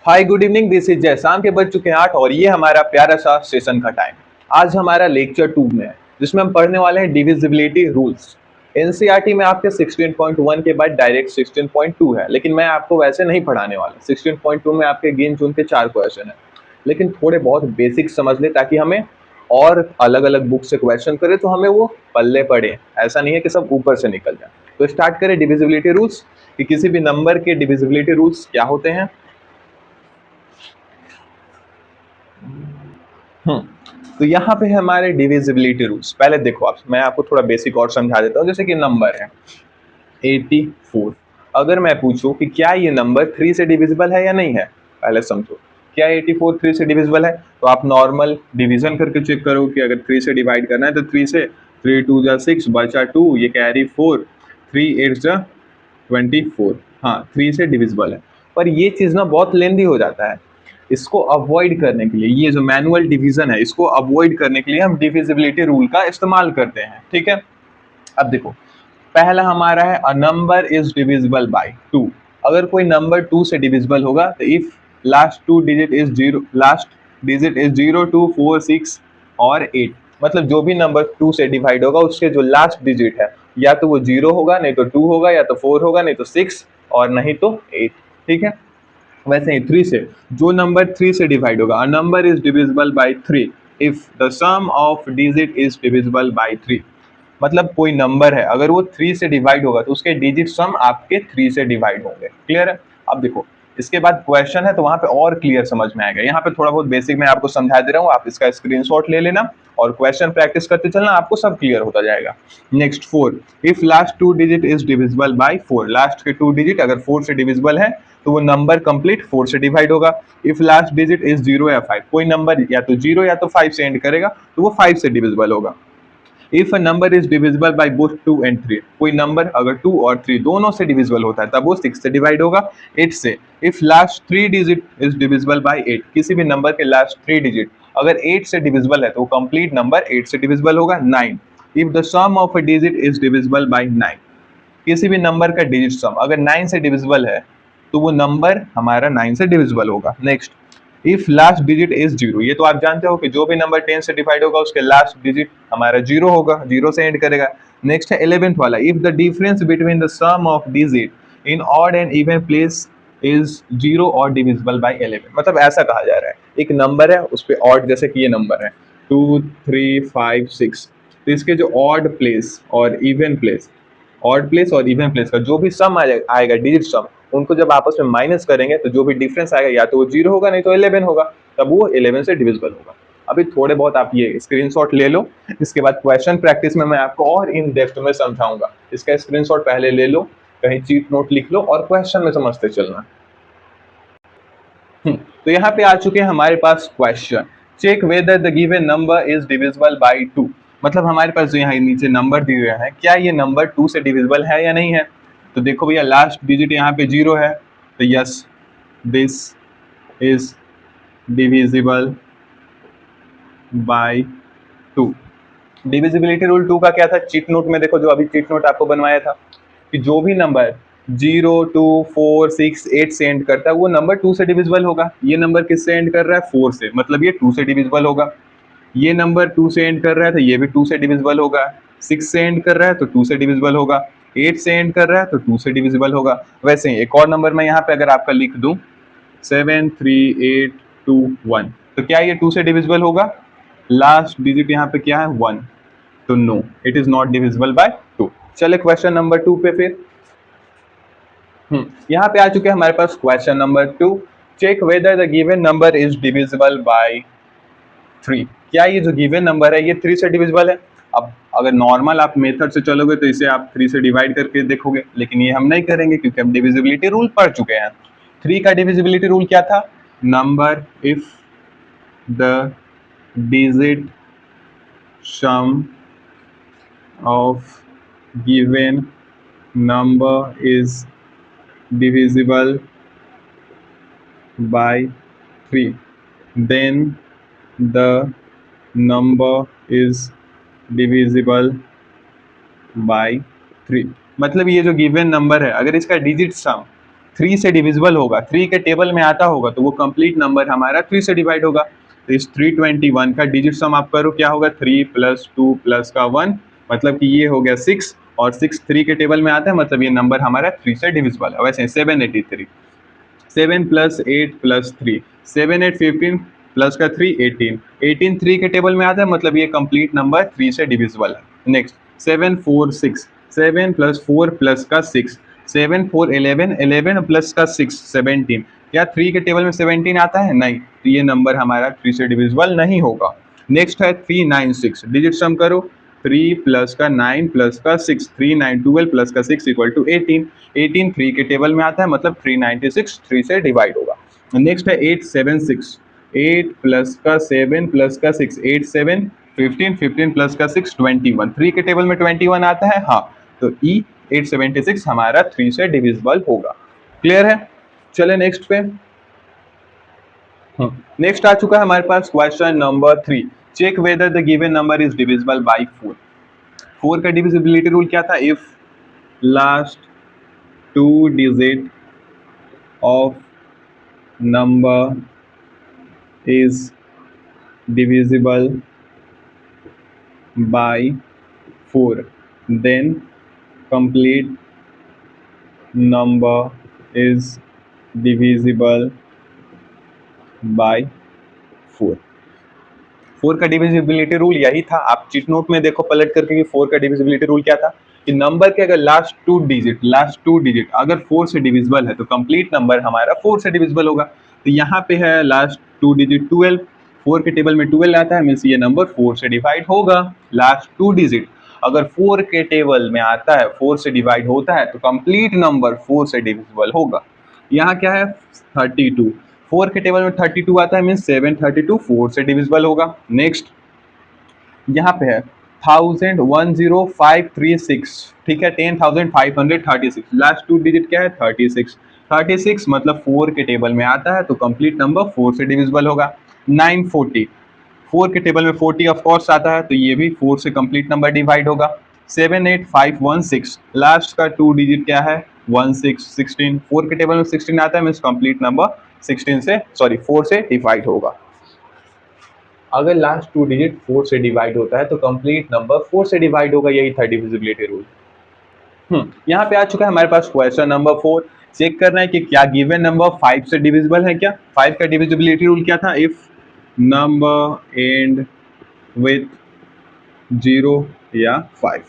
Hi good evening, this is जय। शाम के बज चुके हैं 8 और ये हमारा प्यारा सा सेशन का टाइम। आज हमारा लेक्चर 2 में है जिसमें हम पढ़ने वाले हैं डिविजिबिलिटी रूल्स। एनसीईआरटी में आपके 16.1 के बाद डायरेक्ट 16.2 है, लेकिन मैं आपको वैसे नहीं पढ़ाने वाला। 16.2 में आपके गिन चुन के 4 क्वेश्चन है, लेकिन थोड़े बहुत बेसिक समझ ले ताकि हमें और अलग अलग बुक से क्वेश्चन करे तो हमें वो पल्ले पड़े। ऐसा नहीं है कि सब ऊपर से निकल जाए। तो स्टार्ट करें डिविजिबिलिटी रूल्स कि किसी भी नंबर के डिविजिबिलिटी रूल्स क्या होते हैं। तो यहाँ पे है हमारे डिविजिबिलिटी रूल्स। पहले देखो आप, मैं आपको थोड़ा बेसिक और समझा देता हूँ। जैसे कि नंबर है 84। अगर मैं पूछूं कि क्या ये नंबर 3 से डिविजिबल है या नहीं है, पहले समझो। क्या 84 3 से डिविजिबल है? तो आप नॉर्मल डिवीजन करके चेक करो कि अगर 3 से डिवाइड करना है तो 3 से 3 2 जा 6 बचा 2, ये कैरी 4, 3 8 जा 24। हाँ, 3 से डिविजिबल है। पर ये चीज़ ना बहुत लेंदी हो जाता है। इसको अवॉइड करने के लिए, ये जो मैनुअल डिवीजन है, इसको अवॉइड करने के लिए हम डिविजिबिलिटी रूल का इस्तेमाल करते हैं। ठीक है, अब देखो, पहला हमारा है अ नंबर इज डिविजिबल बाय 2। अगर कोई नंबर 2 से डिविजिबल होगा तो इफ लास्ट डिजिट इज 0 2 4 6 और 8। मतलब जो भी नंबर 2 से डिवाइड होगा उसके जो लास्ट डिजिट है, या तो वो 0 होगा, नहीं तो 2 होगा, या तो 4 होगा, नहीं तो 6 और नहीं तो 8। ठीक है, वैसे ही 3 से, जो नंबर 3 से डिवाइड होगा, a number is divisible by 3 if the sum of digit is divisible by 3। मतलब कोई नंबर है, अगर वो 3 से डिवाइड होगा तो उसके डिजिट सम आपके 3 से डिवाइड होंगे। क्लियर है? अब देखो, इसके बाद क्वेश्चन है तो वहां पे और क्लियर समझ में आएगा। यहाँ पे थोड़ा बहुत बेसिक मैं आपको समझा दे रहा हूँ, आप इसका स्क्रीनशॉट ले लेना और क्वेश्चन प्रैक्टिस करते चलना, आपको सब क्लियर होता जाएगा। Next 4, if last 2 digit is divisible by 4। Last के 2 डिजिट अगर 4 से डिविजिबल है तो वो नंबर कंप्लीट 4 से डिवाइड होगा। इफ लास्ट डिजिट इज 0 या 5, कोई नंबर या तो 0 या तो 5 से एंड करेगा तो वो 5 से डिविजिबल होगा। If a number is divisible by both 2 and 3, कोई नंबर अगर 2 और 3 दोनों से डिविजिबल होता है तब वो 6 से डिवाइड होगा, 8 से। If last 3 digit is divisible by 8, किसी भी नंबर के लास्ट 3 डिजिट अगर 8 से डिविजिबल है तो वो कंप्लीट नंबर 8 से डिविजिबल होगा। 9, if the sum of a digit is divisible by 9, किसी भी नंबर का डिजिट सम अगर 9 से डिविजिबल है तो वो नंबर हमारा 9 से डिविजिबल होगा। Next, if last digit is 0, ये तो आप जानते हो कि जो भी नंबर 10 से डिवाइड होगा उसके लास्ट डिजिट हमारा 0 होगा, 0 से एंड करेगा। नेक्स्ट है 11th वाला, if the difference between the sum of digit in odd and even place is 0 और डिविजिबल बाय 11। मतलब ऐसा कहा जा रहा है, एक नंबर है उस पर ऑड, जैसे कि ये नंबर है 2 3 5 6, तो इसके जो ऑड प्लेस और इवन प्लेस, ऑड प्लेस और इवन प्लेस का जो भी सम आएगा डिजिट सम, उनको जब आपस में माइनस करेंगे तो जो भी डिफरेंस आएगा या तो वो 0 होगा, नहीं तो 11 होगा, तब वो 11 से डिविजिबल होगा। अभी थोड़े बहुत आप ये स्क्रीनशॉट ले लो, इसके बाद क्वेश्चन प्रैक्टिस में मैं आपको और इन डेप्थ में समझाऊंगा। इसका स्क्रीनशॉट पहले ले लो, कहीं चीट नोट लिख लो और क्वेश्चन में समझते चलना। तो यहाँ पे आ चुके हैं हमारे पास question, check whether the given number is divisible by 2। मतलब हमारे पास जो यहाँ नीचे नंबर दिए हुए हैं, क्या ये नंबर 2 से डिविजिबल है या नहीं है। तो देखो भैया, लास्ट डिजिट यहाँ पे 0 है तो yes, this is divisible by 2। Divisibility rule 2 का क्या था, चीट नोट में देखो, जो अभी चीट नोट आपको बनवाया था कि जो भी नंबर 0 2 4 6 8 से एंड करता है वो नंबर 2 से डिविजिबल होगा। ये नंबर किससे एंड कर रहा है, 4 से, मतलब ये 2 से डिविजिबल होगा। ये नंबर 2 से एंड कर रहा है तो ये भी 2 से डिविजिबल होगा। 6 से एंड कर रहा है तो 2 से डिविजिबल होगा। 8 से एंड कर रहा है तो 2 से डिविजिबल होगा। वैसे ही एक और नंबर मैं यहाँ पे अगर आपका लिख दूं 7 3 8 2 1, तो क्या ये 2 से डिविजिबल होगा? लास्ट डिजिट यहाँ पे क्या है, 1, तो no, it is not divisible by 2। चले क्वेश्चन नंबर 2 पे फिर। यहाँ पे आ चुके हैं हमारे पास question number 2, check whether the given number is divisible by 3। क्या ये जो गिवन नंबर है ये 3 से डिविजिबल है? अब अगर नॉर्मल आप मेथड से चलोगे तो इसे आप 3 से डिवाइड करके देखोगे, लेकिन ये हम नहीं करेंगे क्योंकि हम डिविजिबिलिटी रूल पढ़ चुके हैं। 3 का डिविजिबिलिटी रूल क्या था, number if the digit some of given number is divisible by 3, then the number is divisible by 3। मतलब ये जो गिवन नंबर है अगर इसका डिजिट सम 3 से डिविजिबल होगा, 3 के टेबल में आता होगा तो वो कंप्लीट नंबर हमारा 3 से डिवाइड होगा। तो इस 321 का डिजिट सम आप करो, क्या होगा 3 + 2 + का 1, मतलब कि ये हो गया 6, और 6 3 के टेबल में आता है, मतलब ये नंबर हमारा 3 से डिविजिबल है। वैसे 783, 7 + 8 + 3, 7 8 15 प्लस का 3 18, 18 3 के टेबल में आता है, मतलब ये कंप्लीट नंबर 3 से डिविजिबल है। नेक्स्ट 7 4 6, 7 + 4 + का 6, 7 4 11, 11 + का 6 17, क्या 3 के टेबल में 17 आता है? नहीं, तो ये नंबर हमारा 3 से डिविजिबल नहीं होगा। नेक्स्ट है 396, डिजिट सम करो, 3 + का 9 + का 6, 3 9 12 + का 6 = 18, 18 3 के टेबल में आता है, मतलब 396 3 से डिवाइड होगा। नेक्स्ट है 876, 8 + का 7 + का 6, 8 7 15, 15 + का 6 21, 3 के टेबल में 21 आता है, हाँ, तो ई 876 हमारा 3 से डिविजिबल होगा। क्लियर है? चले नेक्स्ट पे। नेक्स्ट आ चुका है हमारे पास question number 3, check whether the given number is divisible by 4। 4 का डिविजिबिलिटी रूल क्या था? If last 2 digit of number is divisible by 4, then complete number is divisible by 4। 4 का डिविजिबिलिटी रूल यही था, आप चीट नोट में देखो पलट करके कि 4 का डिविजिबिलिटी रूल क्या था, कि नंबर के अगर लास्ट टू डिजिट अगर 4 से डिविजिबल है तो कंप्लीट नंबर हमारा 4 से डिविजिबल होगा। तो यहाँ पे है लास्ट 2 डिजिट 12, 4 के टेबल में 12 आता है, मीन्स ये नंबर 4 से डिवाइड होगा। लास्ट 2 डिजिट अगर 4 के टेबल में आता है, 4 से डिवाइड होता है, तो कंप्लीट नंबर 4 से डिविजिबल होगा। यहाँ क्या है 32, 4 के टेबल में 32 आता है, मीन्स 732 4 से डिविजिबल होगा। नेक्स्ट यहाँ पे है 10,10536, ठीक है, 10,536, लास्ट 2 डिजिट क्या है 36, 36 मतलब 4 के टेबल में आता है, तो कंप्लीट नंबर 4 से डिविजिबल होगा। 940, 4 के टेबल में 40 ऑफ कोर्स आता है, तो ये भी 4 से कंप्लीट नंबर डिवाइड होगा। 78516, लास्ट का 2 डिजिट क्या है 16, 16, 4 के टेबल में 16 आता है, मीन्स कंप्लीट नंबर 4 से डिवाइड होगा। अगर लास्ट 2 डिजिट 4 से डिवाइड होता है तो कंप्लीट नंबर 4 से डिवाइड होगा, यही था डिविजिबिलिटी रूल। यहाँ पे आ चुका है हमारे पास क्वेश्चन नंबर 4, चेक करना है कि क्या गिवन नंबर 5 से डिविजिबल है क्या। 5 का डिविजिबिलिटी रूल क्या था? इफ नंबर एंड विथ 0 या 5,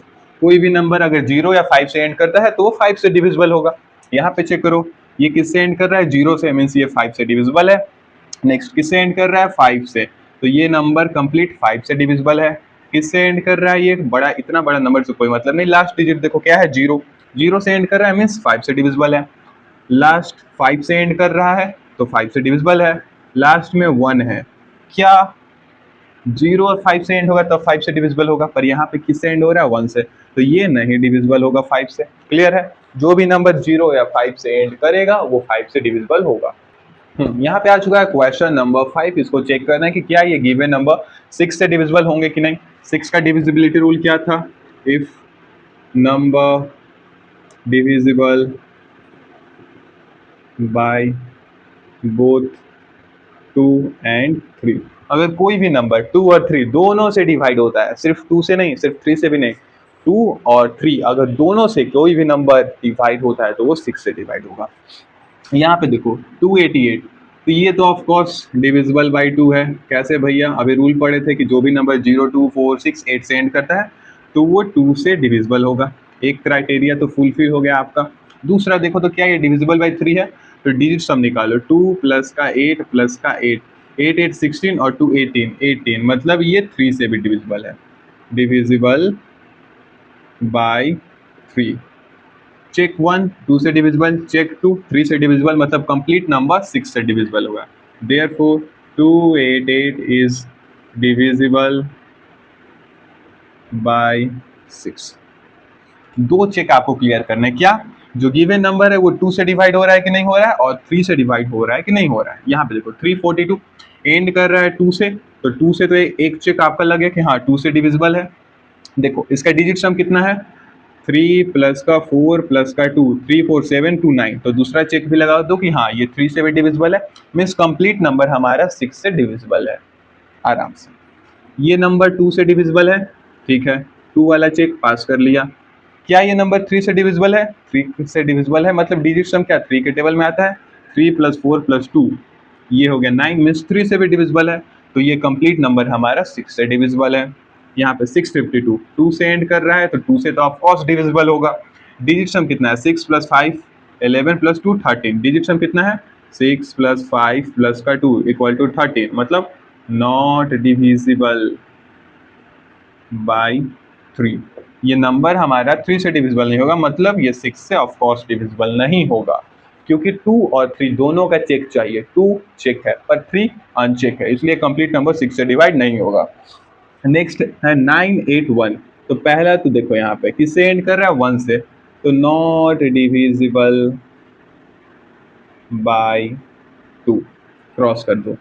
कोई भी नंबर अगर 0 या 5 से एंड करता है तो वो 5 से डिविजिबल होगा। यहाँ पे चेक करो, ये किससे एंड कर रहा है 0 से, मीन्स ये 5 से डिविजिबल है। नेक्स्ट किससे एंड कर रहा है 5 से, तो ये नंबर कंप्लीट 5 से डिविजिबल है। किससे एंड कर रहा है ये बड़ा, इतना बड़ा नंबर से कोई मतलब नहीं। लास्ट डिजिट देखो क्या है 0, 0 से एंड कर रहा है, मीन्स 5 से डिविजिबल है। लास्ट 5 से एंड कर रहा है तो 5 से डिविजिबल है। लास्ट में 1 है, क्या 0 और 5 से एंड होगा तब 5 से डिविजिबल होगा, पर यहाँ पे किससे एंड हो रहा है 1 से, तो ये नहीं डिविजिबल होगा 5 से। क्लियर है? जो भी नंबर 0 या 5 से एंड करेगा वो 5 से डिविजिबल होगा। यहाँ पे आ चुका है क्वेश्चन नंबर 5, इसको चेक करना है कि क्या ये गिवन नंबर 6 से डिविजिबल होंगे कि नहीं। 6 का डिविजिबिलिटी रूल क्या था? If number divisible by both 2 and 3, अगर कोई भी नंबर 2 और 3 दोनों से डिवाइड होता है, सिर्फ 2 से नहीं, सिर्फ 3 से भी नहीं, 2 और 3 अगर दोनों से कोई भी नंबर डिवाइड होता है तो वो 6 से डिवाइड होगा। यहाँ पे देखो 288, तो ये तो ऑफ कोर्स डिविजिबल बाय 2 है। कैसे भैया? अभी रूल पढ़े थे कि जो भी नंबर 0 2 4 6 8 से एंड करता है तो वो 2 से डिविजिबल होगा। एक क्राइटेरिया तो फुलफिल हो गया आपका। दूसरा देखो तो क्या ये डिविजिबल बाय 3 है, तो डिजिट सम निकालो, 2 + का 8 + का 8, 8 8 16 और 2 18, 18 मतलब ये 3 से भी डिविजिबल है, डिविजिबल बाय 3। चेक 1 2 से डिविजिबल, चेक 2 3 से डिविजिबल, मतलब कंप्लीट नंबर 6 से डिविजिबल होगा। Therefore 288 is divisible bye 6। दो चेक आपको क्लियर करना है, क्या जो गिवन नंबर है वो 2 से डिवाइड हो रहा है कि नहीं हो रहा है, और 3 से डिवाइड हो रहा है कि नहीं हो रहा है। यहाँ पे देखो 342 एंड कर रहा है 2 से, तो 2 से तो एक चेक आपका लगे कि हाँ 2 से डिविजिबल है। देखो इसका डिजिट सम कितना है 3 प्लस का 4 प्लस का 2, 3 4 7 2 9। तो दूसरा चेक भी लगा दो कि हाँ ये 3 से भी डिविजिबल है, मीन्स कंप्लीट नंबर हमारा 6 से डिविजिबल है आराम से। ये नंबर 2 से डिविजिबल है, ठीक है, 2 वाला चेक पास कर लिया। क्या ये नंबर 3 से डिविजिबल है? 3 से डिविजिबल है, मतलब डिजिट सम क्या 3 के टेबल में आता है, 3 प्लस 4 प्लस 2, ये हो गया 9, मीन्स 3 से भी डिविजिबल है। तो ये कंप्लीट नंबर हमारा 6 से डिविजिबल है। यहाँ पे 652 2 से एंड कर रहा है, तो 2 से तो ऑफकोर्स डिविजिबल होगा। डिजिट सम कितना है, 6 प्लस 5 11 प्लस 2 13। डिजिट सम कितना है, 6 प्लस 5 प्लस का 2 इक्वल टू 13, मतलब नॉट डिविजिबल बाई 3। ये नंबर हमारा 3 से डिविजिबल नहीं होगा, मतलब ये 6 से ऑफकोर्स डिविजिबल नहीं होगा, क्योंकि 2 और 3 दोनों का चेक चाहिए। 2 चेक है पर 3 अनचेक है, इसलिए कंप्लीट नंबर 6 से डिवाइड नहीं होगा। नेक्स्ट है 981। तो पहला तो देखो यहाँ पे किससे एंड कर रहा है, 1 से, तो नॉट डिविजिबल बाय 2, क्रॉस कर दो।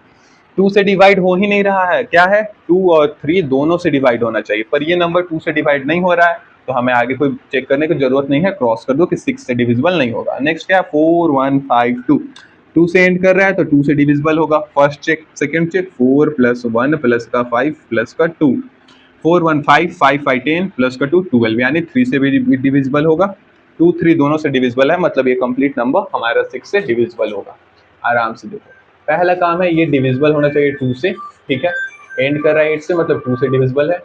2 से डिवाइड हो ही नहीं रहा है, क्या है, 2 और 3 दोनों से डिवाइड होना चाहिए, पर ये नंबर 2 से डिवाइड नहीं हो रहा है, तो हमें आगे कोई चेक करने की जरूरत नहीं है, क्रॉस कर दो कि 6 से डिविजिबल नहीं होगा। नेक्स्ट क्या है 4152, 2 से एंड कर रहा है तो 2 से डिविजिबल होगा। First check, second check, 4 plus 1 plus का 5 प्लस का 2, 4 1 5 5 5 10 प्लस का 2 12, यानी 3 से भी डिविजिबल होगा। 2 3 दोनों से डिविजिबल है, मतलब ये कंप्लीट नंबर हमारा 6 से डिविजिबल होगा। आराम से देखो, पहला काम है ये डिविजिबल होना चाहिए 2 से, ठीक है, एंड कर रहा है 8 से, मतलब 2 से डिविजिबल है।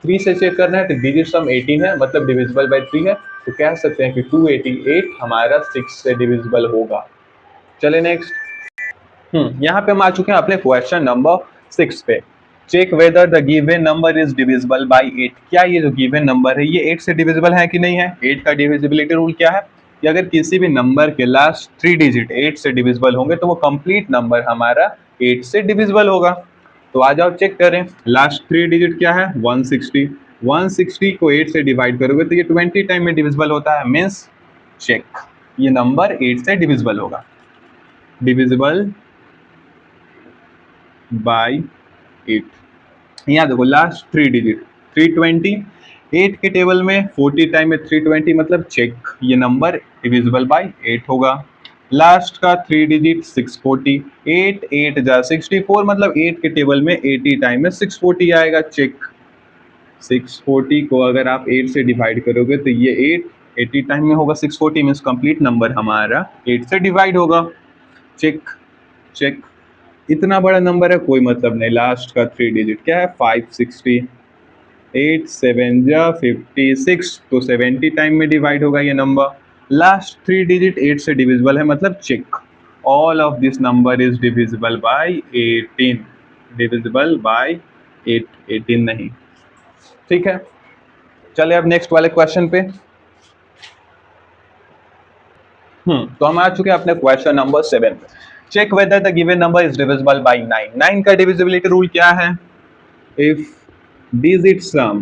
3 से चेक करना है तो डिजिट सम 18 है, मतलब डिविजिबल बाय 3 है, तो कह सकते हैं कि 288 हमारा 6 से डिविजिबल होगा। चले नेक्स्ट। यहाँ पे हम आ चुके हैं अपने क्वेश्चन नंबर 6 पे। Check whether the given number is divisible by 8। क्या ये जो गिवन नंबर है ये 8 से डिविजिबल है कि नहीं है? 8 का डिविजिबिलिटी रूल क्या है कि अगर किसी भी नंबर के लास्ट 3 डिजिट 8 से डिविजिबल होंगे तो वो कंप्लीट नंबर हमारा 8 से डिविजिबल होगा। तो आ जाओ चेक करें, लास्ट 3 डिजिट क्या है 160, 160 को 8 से डिवाइड करोगे तो ये 20 टाइम में डिविजिबल होता है, मीन्स चेक ये नंबर 8 से डिविजिबल होगा। Divisible by 8। यहाँ देखो लास्ट 3 डिजिट 320, 8 के टेबल में 40 टाइम में 320, मतलब चेक ये नंबर डिविजिबल बाय 8 होगा। लास्ट का 3 डिजिट 640, 8 8 जा 64, मतलब 8 के टेबल में 80 टाइम में 640 आएगा, चेक 640 को अगर आप 8 से डिवाइड करोगे तो ये 8 80 टाइम में होगा 640, मीन्स कंप्लीट नंबर हमारा 8 से डिवाइड होगा, चेक चेक। इतना बड़ा नंबर है कोई मतलब नहीं। लास्ट का 3 डिजिट क्या है 560, 8 7 जा 56, तो 70 टाइम में डिवाइड होगा ये नंबर। लास्ट 3 डिजिट 8 से डिविजिबल है, मतलब check all of this number is divisible by 18, divisible by 8, 18 नहीं, ठीक है। चले अब नेक्स्ट वाले क्वेश्चन पे। तो हम आ चुके हैं अपने क्वेश्चन नंबर 7 पे। Check whether the given number is divisible by 9। 9 का डिविजिबिलिटी रूल क्या है, if digit sum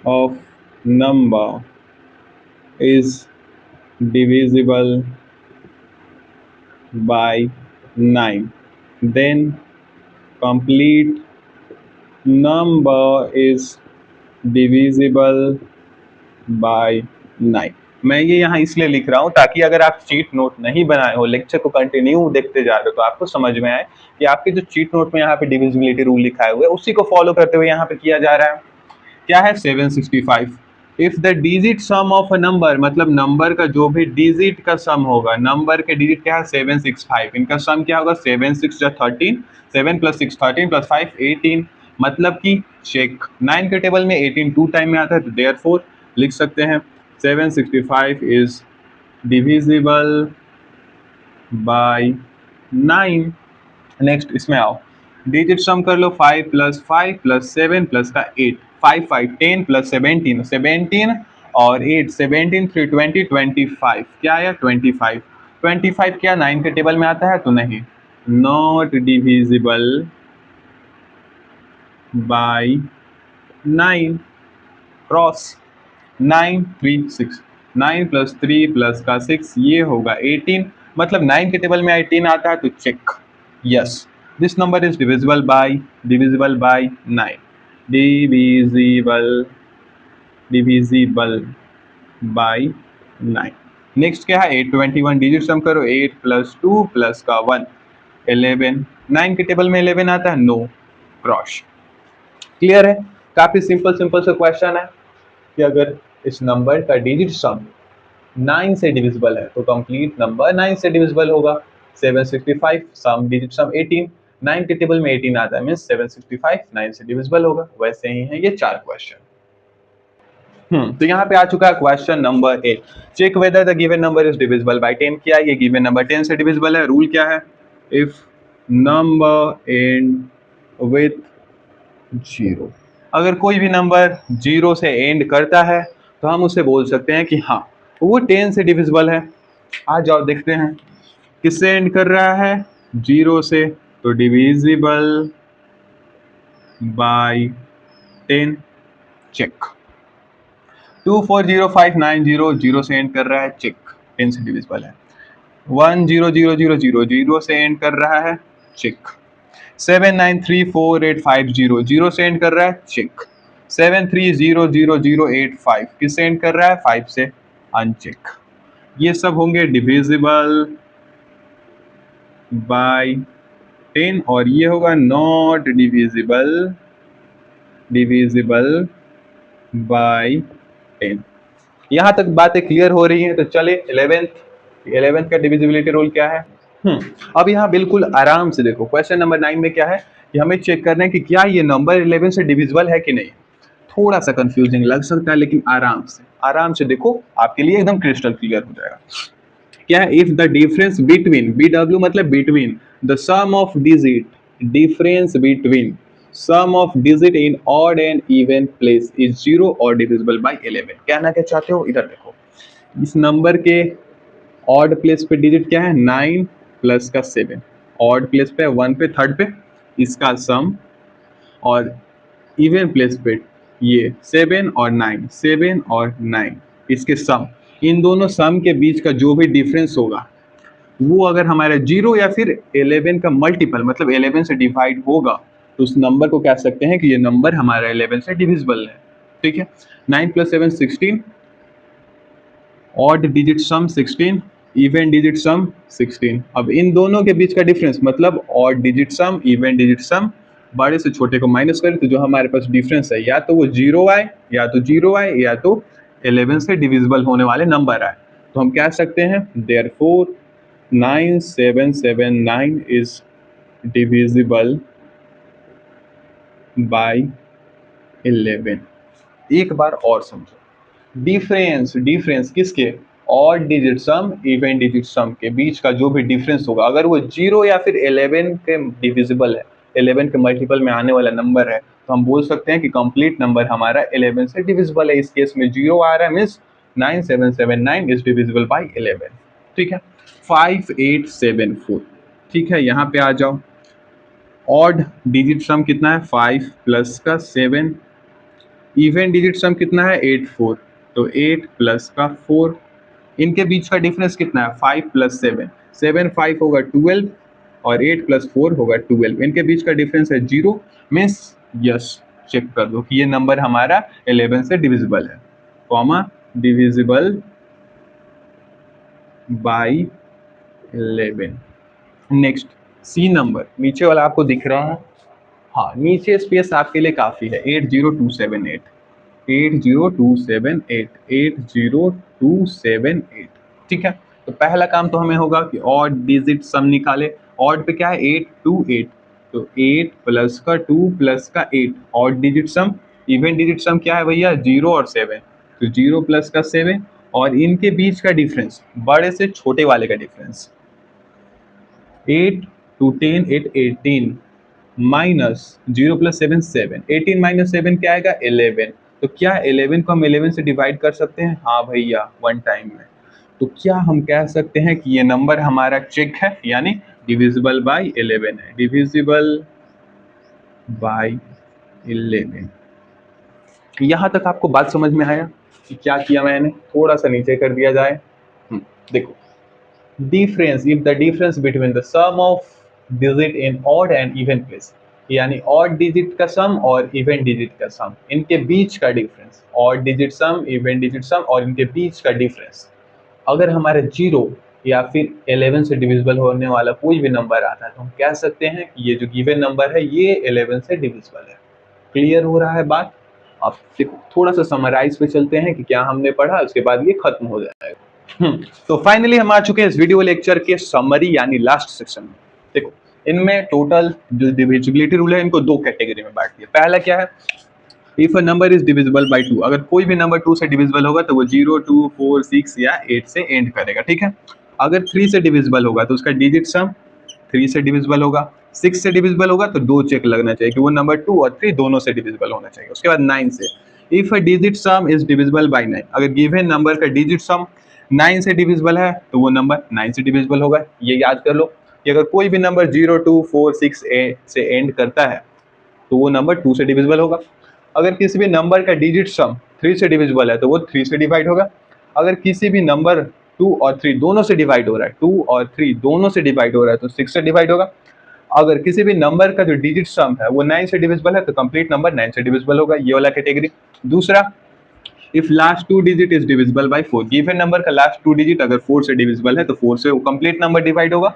of number is divisible by 9 then complete number is divisible by 9। मैं ये यहाँ इसलिए लिख रहा हूँ ताकि अगर आप चीट नोट नहीं बनाए हो, लेक्चर को कंटिन्यू देखते जा रहे हो, तो आपको समझ में आए कि आपके जो चीट नोट में यहाँ पे डिविजिबिलिटी रूल लिखा हुआ है उसी को फॉलो करते हुए यहाँ पे किया जा रहा है। क्या है 765। If the digit some of a number, मतलब नंबर का जो भी डिजिट का सम होगा, नंबर के डिजिट क्या है 765, इनका सम क्या होगा 7 6 जा 13, 7 प्लस 6 13 प्लस 5 18, मतलब कि चेक 9 के टेबल में 18 2 टाइम में आता है, तो देयरफॉर लिख सकते हैं 765 इज डिविजिबल बाय 9। नेक्स्ट इसमें आओ, डिजिट सम कर लो 5 प्लस 5 प्लस 7 प्लस का 8, 5 5 10 प्लस 17 17 और 8 17 3 20 25, क्या आया 25। 25 क्या 9 के टेबल में आता है, तो नहीं, not divisible by 9, cross 9 3 6, 9 plus 3 plus का 6 ये होगा 18, मतलब 9 के टेबल में 18 आता है, तो check yes this number is divisible by 9, divisible divisible by 9। Next क्या है 821, डिजिट सम करो 8 + 2 + का 1 11। 9 के टेबल में 11 आता है, नो क्रॉस। क्लियर है? काफी सिंपल सिंपल सा क्वेश्चन है कि अगर इस नंबर का डिजिट सम 9 से डिविजिबल है तो कंप्लीट नंबर 9 से डिविजिबल होगा। 765 सम डिजिट सम 18, 9 के टेबल में 18 आता है मींस 765 9 से डिविजिबल होगा। वैसे ही है ये 4 क्वेश्चन। तो यहाँ पे आ चुका है question number 8। Check whether the given number is divisible by 10। क्या ये गिवन नंबर 10 से डिविजिबल है? रूल क्या है? इफ नंबर एंड विथ 0, अगर कोई भी नंबर 0 से एंड करता है तो हम उसे बोल सकते हैं कि हाँ वो 10 से डिविजिबल है। आ जाओ देखते हैं किससे एंड कर रहा है, 0 से, तो डिविजिबल बाय 10। चेक। 240590 0 से एंड कर रहा है, चेक, 10 से डिविजिबल है। 100000 0 से एंड कर रहा है, चेक। 793485 0 से एंड कर रहा है, चेक। 73000085 किससे एंड कर रहा है, 5 से, अनचेक। ये सब होंगे डिविजिबल बाय 10 और ये होगा नॉट डिविजिबल बाय 10। यहाँ तक बातें क्लियर हो रही हैं, तो चले 11th का डिविजिबिलिटी रूल क्या है। अब यहाँ बिल्कुल आराम से देखो, क्वेश्चन नंबर 9 में क्या है कि हमें चेक करना है कि क्या ये नंबर 11 से डिविजिबल है कि नहीं। थोड़ा सा कंफ्यूजिंग लग सकता है लेकिन आराम से देखो, आपके लिए एकदम क्रिस्टल क्लियर हो जाएगा। क्या है, if the difference between, BW मतलब between, the sum of digit, difference between sum of digit in odd and even place is 0 और डिविजिबल बाय 11। कहना क्या चाहते हो, इधर देखो, इस नंबर के ऑड प्लेस पे डिजिट क्या है, 9 प्लस का 7, ऑड प्लेस पे 1 पे, थर्ड पे इसका सम, और इवन प्लेस पे ये 7 और 9, 7 और 9 इसके सम, इन दोनों सम के बीच का जो भी डिफरेंस होगा वो अगर हमारा 0 या फिर 11 का मल्टीपल मतलब 11 से डिवाइड होगा तो उस नंबर को कह सकते हैं कि ये नंबर हमारा 11 से डिविजिबल है। ठीक है, 9 + 7 16, ऑड डिजिट सम 16, इवन डिजिट सम 16। अब इन दोनों के बीच का डिफरेंस मतलब ऑड डिजिट सम, इवन डिजिट सम, बड़े से छोटे को माइनस करें तो जो हमारे पास डिफरेंस है या तो वो 0 आए या तो 11 से डिविजिबल होने वाले नंबर आए। तो हम कह सकते हैं देयरफॉर 9779 is divisible by 11। एक बार और समझो, डिफरेंस किसके, ऑड डिजिट सम, इवन डिजिट सम के बीच का जो भी डिफरेंस होगा अगर वो 0 या फिर 11 के डिविजिबल है, 11 के मल्टीपल में आने वाला नंबर है, तो हम बोल सकते हैं कि कंप्लीट नंबर हमारा 11 से डिविजिबल है। इस केस में 0 आ रहा है मीन्स 9779 इज डिविजिबल बाय 11। ठीक है, 5874। ठीक है, यहाँ पे आ जाओ, ऑड डिजिट सम कितना है, 5 प्लस का 7, इवन डिजिट सम कितना है, 84, तो 8 प्लस का 4, इनके बीच का डिफरेंस कितना है, 5 + 7, 7 5 होगा 12 और 8 + 4 होगा 12, इनके बीच का डिफरेंस है 0 मीन्स यस, चेक कर दो कि ये नंबर हमारा 11 से डिविजिबल है, comma divisible by 11। Next C number, नीचे वाला आपको दिख रहा है, हाँ नीचे स्पेस आपके लिए काफ़ी है, 80278, 80278, 80278। ठीक है, तो पहला काम तो हमें होगा कि ऑड डिजिट सम निकाले। ऑड पे क्या है, 828, तो 8 प्लस का 2 प्लस का 8 ऑड डिजिट सम। इवन डिजिट सम क्या है भैया, 0 और 7, तो 0 प्लस का 7 और इनके बीच का डिफरेंस बड़े से छोटे वाले का डिफरेंस, 8 to 10 8 18 माइनस 0 + 7 7, 18 - 7 क्या आएगा, 11। तो क्या 11 को हम 11 से डिवाइड कर सकते हैं, हाँ भैया, वन टाइम में। तो क्या हम कह सकते हैं कि ये नंबर हमारा चेक है, यानी डिविजिबल बाय 11 है, डिविजिबल बाय 11। यहाँ तक आपको बात समझ में आया कि क्या किया मैंने, थोड़ा सा नीचे कर दिया जाए। देखो, difference, if the difference between the sum of digit in odd and even place, यानी ऑड डिजिट का सम और इवन डिजिट का सम, इनके बीच का डिफरेंस, ऑड डिजिट सम, इवन डिजिट सम और इनके बीच का डिफरेंस अगर हमारे 0 या फिर 11 से डिविजिबल होने वाला कोई भी नंबर आता है तो हम कह सकते हैं कि ये जो गिवन नंबर है ये 11 से डिविजिबल है। क्लियर हो रहा है बात? अब देखो थोड़ा सा समराइज पे चलते हैं कि क्या हमने पढ़ा, उसके बाद ये खत्म हो जाएगा। तो फाइनली हम आ चुके हैं इस वीडियो लेक्चर के समरी यानी लास्ट सेक्शन में। देखो इनमें टोटल जो डिविजिबिलिटी रूल है इनको दो कैटेगरी में बांट दिया। पहला क्या है, if a number is divisible by 2, अगर कोई भी नंबर 2 से डिविजिबल होगा तो वो 0, 2, 4, 6 या 8 से एंड करेगा, ठीक है। अगर 3 से डिविजिबल होगा तो उसका डिजिट सम 3 से डिविजिबल होगा, 6 से डिविजिबल होगा तो 2 चेक लगना चाहिए कि वो नंबर 2 और 3 दोनों से डिविजिबल होना चाहिए। उसके बाद 9 से, if a digit some is divisible by 9, अगर गिवन नंबर का डिजिट सम 9 से डिविजिबल है तो वो नंबर 9 से डिविजिबल होगा। ये याद कर लो कि अगर कोई भी नंबर 0, 2, 4, 6, 8 से एंड करता है तो वो नंबर 2 से डिविजिबल होगा। अगर किसी भी नंबर का डिजिट सम 3 से डिविजिबल है तो वो 3 से डिवाइड होगा। अगर किसी भी नंबर 2 और 3 दोनों से डिवाइड हो रहा है, 2 और 3 दोनों से डिवाइड हो रहा है तो 6 से डिवाइड होगा। अगर किसी भी नंबर का जो डिजिट सम है वो 9 से डिविजिबल है तो कंप्लीट नंबर 9 से डिविजिबल होगा। ये वाला कैटेगरी। दूसरा, if last 2 digit is divisible by 4, given number का लास्ट 2 डिजिट अगर 4 से डिविजिबल है तो 4 से वो कंप्लीट नंबर डिवाइड होगा।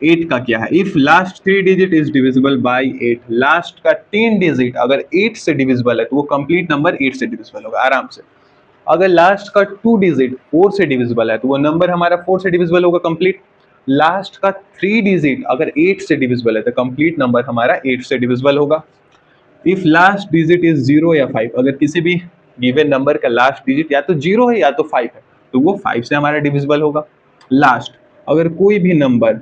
8 का क्या है, if last 3 digit is divisible by 8, last का 3 डिजिट अगर 8 से डिविजिबल है तो वो कंप्लीट नंबर 8 से डिविजिबल होगा आराम से। अगर लास्ट का 2 डिजिट 4 से डिविजिबल है तो वो नंबर हमारा 4 से डिविजिबल होगा कंप्लीट। लास्ट का 3 डिजिट अगर 8 से डिविजिबल है तो कंप्लीट नंबर हमारा 8 से डिविजिबल होगा। इफ लास्ट डिजिट इज 0 या 5, अगर किसी भी गिवन नंबर का लास्ट डिजिट या तो 0 है या तो 5 है तो वो 5 से हमारा डिविजिबल होगा। लास्ट, अगर कोई भी नंबर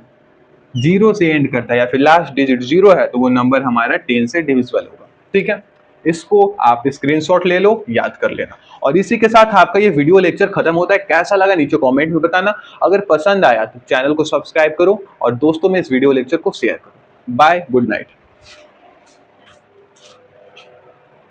0 से एंड करता है या फिर लास्ट डिजिट 0 है तो वो नंबर हमारा 10 से डिविजिबल होगा, ठीक है। इसको आप स्क्रीनशॉट ले लो, याद कर लेना। और इसी के साथ आपका ये वीडियो लेक्चर खत्म होता है। कैसा लगा नीचे कमेंट में बताना। अगर पसंद आया तो चैनल को सब्सक्राइब करो और दोस्तों में इस वीडियो लेक्चर को शेयर करो। Bye, good night.